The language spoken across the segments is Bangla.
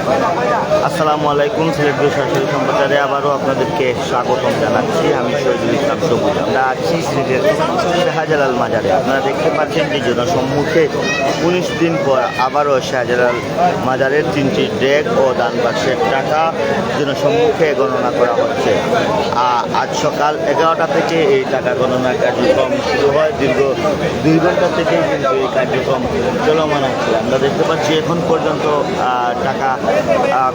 আসসালামু আলাইকুম। সিলেট সরাসরি সম্প্রচারে আবারও আপনাদেরকে স্বাগতম জানাচ্ছি। আমি শহীদুল ইসলাম সবুজ। আমরা আছি সিলেটের শাহজালাল মাজারে। আপনারা দেখতে পাচ্ছেন যে জনসম্মুখে 19 দিন পর আবারও শাহজালাল মাজারের 3টি ডেক ও দান বাক্সের টাকা জনসম্মুখে গণনা করা হচ্ছে। আজ সকাল 11টা থেকে এই টাকা গণনার কার্যক্রম শুরু হয়। দীর্ঘ 2 ঘন্টা থেকে কিন্তু এই কার্যক্রম চলমান আছে। আমরা দেখতে পাচ্ছি এখন পর্যন্ত টাকা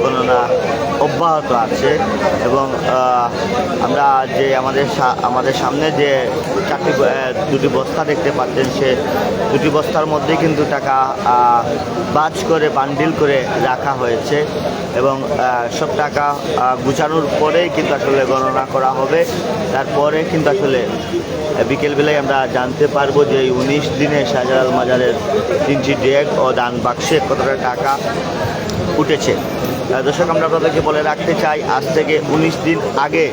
গণনা অব্যাহত আছে এবং আমরা যে আমাদের সামনে যে দুটি বস্তা দেখতে পাচ্ছেন, সে দুটি বস্তার মধ্যে কিন্তু টাকা বাজ করে বান্ডিল করে রাখা হয়েছে এবং সব টাকা গুছানোর পরেই কিন্তু আসলে গণনা করা হবে। তারপরে কিন্তু আসলে বিকেলবেলায় আমরা জানতে পারবো যে 19 দিনে শাহজালাল মাজারের 3টি ডেক ও দান বাক্সে কতটা টাকা উঠেছে। দর্শক, আমরা আপনাদেরকে বলে রাখতে চাই, আজ থেকে 19 দিন আগে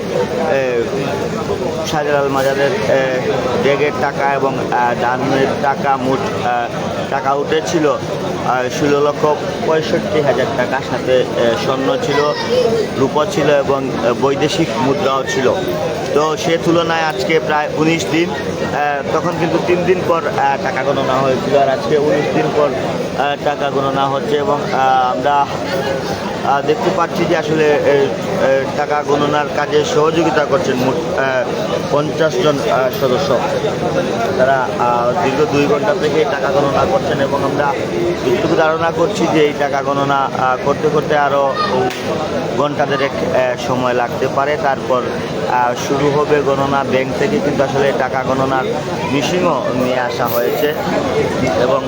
শাহজালাল মাজারের ডেগের টাকা এবং দানের টাকা মোট টাকা উঠেছিল 16,65,000 টাকা। সাথে স্বর্ণ ছিল, রূপা ছিল এবং বৈদেশিক মুদ্রাও ছিল। তো সে তুলনায় আজকে প্রায় 19 দিন, তখন কিন্তু 3 দিন পর টাকা গণনা হয়েছিল, আর আজকে 19 দিন পর টাকা গণনা হচ্ছে এবং আমরা দেখতে পাচ্ছি যে আসলে টাকা গণনার কাজে সহযোগিতা করছেন মোট 50 জন সদস্য। তারা দীর্ঘ 2 ঘন্টা থেকে টাকা গণনা করছেন এবং আমরা যতটুকু ধারণা করছি যে এই টাকা গণনা করতে করতে আরও ঘন্টা দেড়েক সময় লাগতে পারে। তারপর শুরু হবে গণনা। ব্যাংক থেকে কিন্তু আসলে টাকা গণনার মেশিনও নিয়ে আসা হয়েছে এবং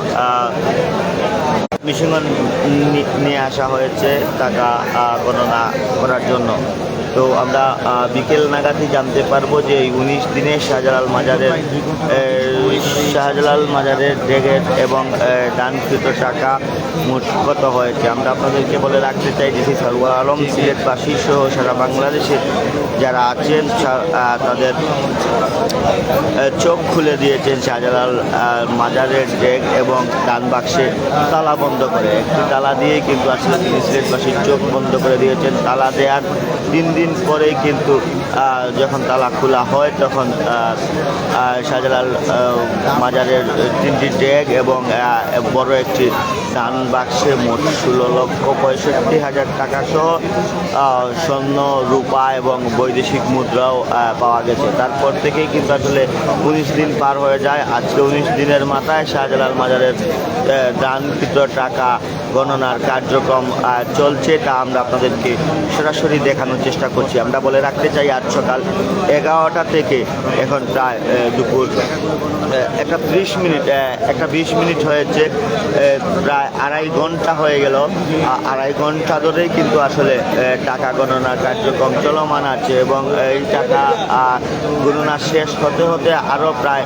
মেশিন নিয়ে আসা হয়েছে টাকা গণনা করার জন্য। তো আমরা বিকেল নাগাদই জানতে পারবো যে 19 দিনে শাহজালাল মাজারের ডেগের এবং দানকৃত টাকা মোট কত হয়েছে। আমরা আপনাদেরকে বলে রাখতে চাই, ডিসি সারওয়ার আলম সিলেটবাসী সহ সারা বাংলাদেশের যারা আছেন তাদের চোখ খুলে দিয়েছেন শাহজালাল মাজারের ডেগ এবং দান বাক্সে তালা বন্ধ করে। একটি তালা দিয়েই কিন্তু আসলে তিনি সিলেটবাসীর চোখ বন্ধ করে দিয়েছেন। তালা দেওয়ার 3 দিন পরেই কিন্তু যখন তালা খোলা হয় তখন শাহজালাল মাজারের 3টি ডেগ এবং বড় একটি দান বাক্সে মোট 16,65,000 টাকা সহ স্বর্ণ, রূপা এবং বৈদেশিক মুদ্রাও পাওয়া গেছে। তারপর থেকেই কিন্তু আসলে 19 দিন পার হয়ে যায়। আজকে 19 দিনের মাথায় শাহজালাল মাজারের দানকৃত টাকা গণনার কার্যক্রম চলছে, তা আমরা আপনাদেরকে সরাসরি দেখানোর চেষ্টা করছি। আমরা বলে রাখতে চাই, আজ সকাল 11টা থেকে এখন প্রায় দুপুর 20 মিনিট হয়েছে। প্রায় 2.5 ঘন্টা হয়ে গেল। 2.5 ঘন্টা ধরেই কিন্তু আসলে টাকা গণনার কার্যক্রম চলমান আছে এবং এই টাকা গণনা শেষ হতে হতে আরও প্রায়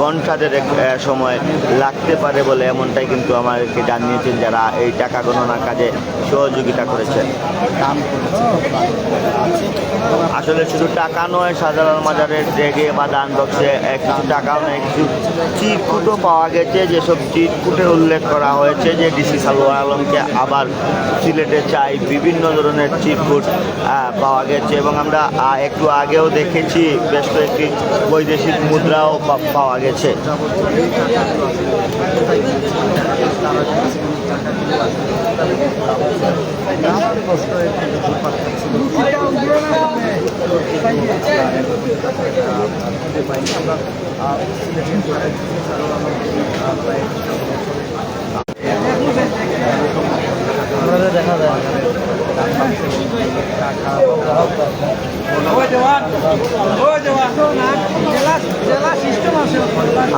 ঘন্টা দেড়েক সময় লাগতে পারে বলে এমনটাই কিন্তু আমাদেরকে জানিয়েছেন যারা এই টাকা গণনার কাজে সহযোগিতা করেছেন। আসলে শুধু টাকা নয়, শাহজালাল মাজারের ডেগে বা দান বক্সে কিছু টাকাও নয়, কিছু চিরকুটও পাওয়া গেছে। যেসব চিরকুটের উল্লেখ করা হয়েছে যে ডিসি সারওয়ার আলমকে আবার সিলেটে চাই, বিভিন্ন ধরনের চিরকুট পাওয়া গেছে এবং আমরা একটু আগেও দেখেছি বেশ কয়েকটি বৈদেশিক মুদ্রাও পাওয়া গেছে। দেখা যায়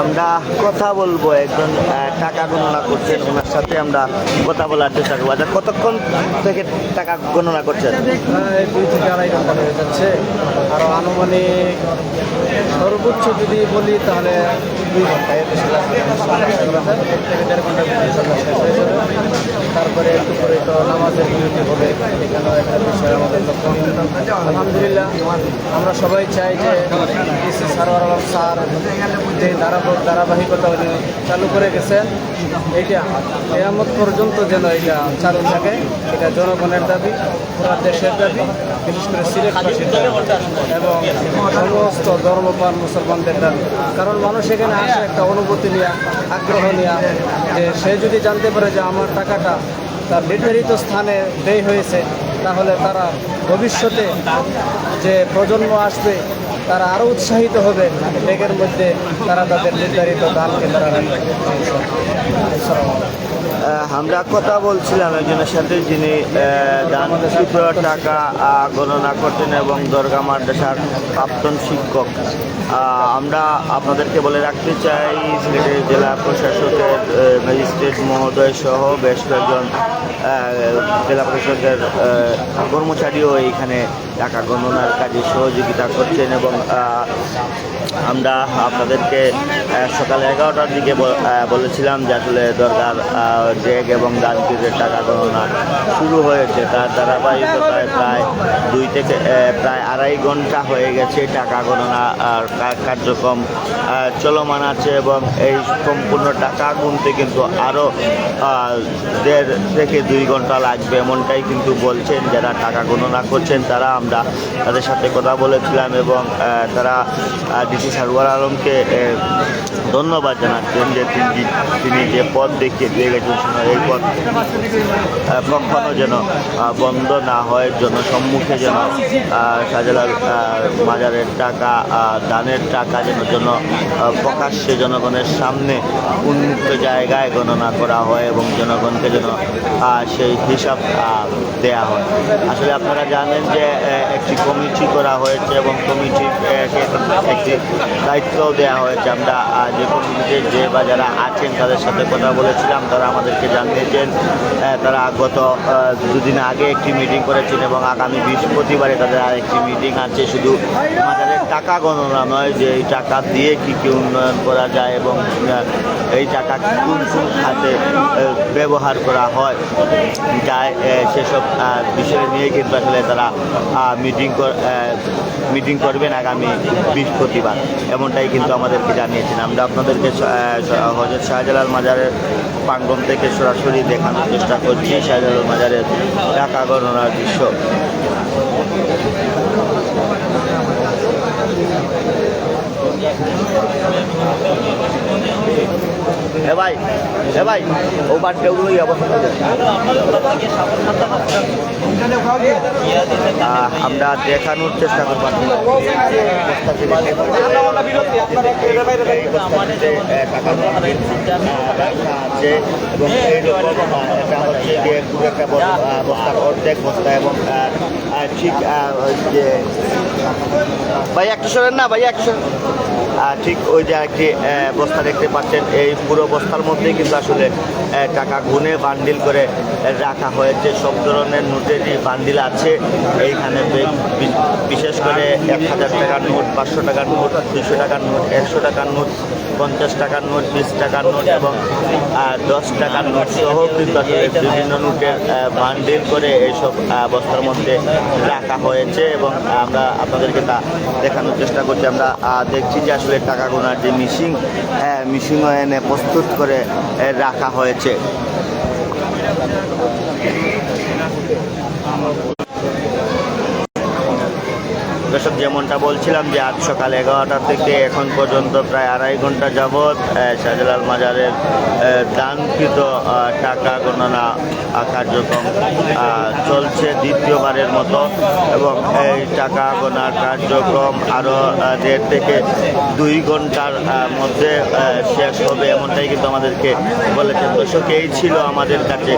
আমরা কথা বলবো, একজন টাকা গণনা করছেন, ওনার সাথে আমরা কথা বলার চেষ্টা করবো। আচ্ছা, কতক্ষণ থেকে টাকা গণনা করছেন? 2 থেকে 2.5 ঘন্টা হয়ে যাচ্ছে। আরও আনুমানিক সর্বোচ্চ যদি বলি তাহলে 2 ঘন্টায় বেশি লাগবে। 1 থেকে 1.5 ঘন্টার মধ্যে শেষ হয়ে যাবে। তারপরে একটু করে তো নামাজের বিরতি হবে, এখানেও একটা বিষয় আমাদের লক্ষ্য। আলহামদুলিল্লাহ, আমরা সবাই চাই যে ডিসি সারওয়ার আলম স্যার যে ধারাবাহিকতা উনি চালু করে গেছেন, এইটা কেয়ামত পর্যন্ত যেন এটা চালু থাকে, এটা জনগণের দাবি, পুরা দেশের দাবি, বিশেষ করে সিলেটবাসীর দাবি এবং সমস্ত ধর্মপ্রাণ মুসলমানদের দাবি। কারণ মানুষ এখানে আসে একটা অনুভূতি নিয়ে, আগ্রহ নিয়ে, যে সে যদি জানতে পারে যে আমার টাকাটা তার নির্ধারিত স্থানে ব্যয় হয়েছে, তাহলে তারা ভবিষ্যতে যে প্রজন্ম আসবে তারা আরও উৎসাহিত হবে, ব্যাগের মধ্যে তারা তাদের নির্ধারিত দানকে তারা রাখবে। আমরা কথা বলছিলাম একজনের সাথে, যিনি দানকৃত টাকা গণনা করতেন এবং দরগা মাদ্রাসার প্রাক্তন শিক্ষক। আমরা আপনাদেরকে বলে রাখতে চাই, সিলেটের জেলা প্রশাসকের ম্যাজিস্ট্রেট মহোদয় সহ বেশ কয়েকজন জেলা প্রশাসকের কর্মচারীও এইখানে টাকা গণনার কাজে সহযোগিতা করছেন এবং আমরা আপনাদেরকে সকাল 11টার দিকে বলেছিলাম যে আসলে দরগার ডেক এবং দানকৃতের টাকা গণনা শুরু হয়েছে। তার ধারাবাহিকতায় প্রায় 2 থেকে প্রায় 2.5 ঘন্টা হয়ে গেছে টাকা গণনা কার্যক্রম চলমান আছে এবং এই সম্পূর্ণ টাকা গুনতে কিন্তু আরও 1.5 থেকে 2 ঘন্টা লাগবে, এমনটাই কিন্তু বলছেন যারা টাকা গণনা করছেন তারা। আমরা তাদের সাথে কথা বলেছিলাম এবং তারা ডিসি সারওয়ার আলমকে ধন্যবাদ জানাচ্ছেন যে তিনি যে পথ দেখিয়ে দিয়ে গেছেন, এই পথ কখনো যেন বন্ধ না হয়, জনসম্মুখে যেন শাহজালাল মাজারের টাকা, দানের টাকা যেন প্রকাশ্যে জনগণের সামনে উন্মুক্ত জায়গায় গণনা করা হয় এবং জনগণকে যেন সেই হিসাব দেয়া হয়। আসলে আপনারা জানেন যে একটি কমিটি করা হয়েছে এবং কমিটির একটি দায়িত্বও দেওয়া হয়েছে। আমরা যে কমিটিতে যে বা যারা আছেন তাদের সাথে কথা বলেছিলাম, তারা আমাদেরকে জানিয়েছেন তারা গত 2 দিন আগে একটি মিটিং করেছেন এবং আগামী বৃহস্পতিবারে তাদের আরেকটি মিটিং আছে। শুধু মাজারের টাকা গণনা নয়, যে এই টাকা দিয়ে কী কী উন্নয়ন করা যায় এবং এই টাকা কোন কোন খাতে ব্যবহার করা হয় যায়, সেসব বিষয় নিয়ে কিন্তু আসলে তারা মিটিং করবেন আগামী বৃহস্পতিবার, এমনটাই কিন্তু আমাদেরকে জানিয়েছেন। আমরা আপনাদেরকে হযরত শাহজালাল মাজারের প্রাঙ্গণ থেকে সরাসরি দেখানোর চেষ্টা করছি শাহজালাল মাজারের টাকা গণনার দৃশ্য। ভাই ও বাটগুলো আমরা দেখানোর চেষ্টা করব অর্ধেক বস্তা এবং ঠিক যে ভাই একটু সরেন না, ভাই একটু ঠিক ওই যে একটি বস্তা দেখতে পাচ্ছেন, এই পুরো বস্তার মধ্যেই কিন্তু আসলে টাকা গুনে বান্ডিল করে রাখা হয়েছে। সব ধরনের নোটেরই বান্ডিল আছে এইখানে, বিশেষ করে 1000 টাকার নোট, 500 টাকার নোট, 200 টাকার নোট, 100 টাকার নোট, 50 টাকার নোট, 20 টাকার নোট এবং 10 টাকার নোট সহ কিন্তু আসলে বিভিন্ন নোটের বান্ডিল করে এইসব বস্তার মধ্যে রাখা হয়েছে এবং আমরা আপনাদেরকে তা দেখানোর চেষ্টা করছি। আমরা দেখছি যে আসলে টাকা গোনার যে মেশিনও এনে প্রস্তুত করে রাখা হয়েছে। দর্শক, যেমনটা বলছিলাম যে আজ সকাল 11টা থেকে এখন পর্যন্ত প্রায় 2.5 ঘন্টা যাবৎ শাহজালাল মাজারের দানকৃত টাকা গণনা কার্যক্রম চলছে দ্বিতীয়বারের মতো এবং এই টাকা গণনার কার্যক্রম আরও 1.5 থেকে 2 ঘন্টার মধ্যে শেষ হবে, এমনটাই কিন্তু আমাদেরকে বলেছেন। দর্শক, এই ছিল আমাদের কাছে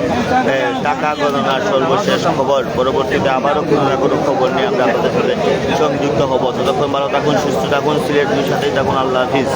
টাকা গণনার সর্বশেষ খবর। পরবর্তীতে আবারও কোনো না কোনো খবর নিয়ে আমরা আপনাদের সাথে সংযুক্ত হব। ততক্ষণ ভালো থাকুন, সুস্থ থাকুন, সিলেট নিউজ সাথেই থাকুন। আল্লাহ হাফিজ।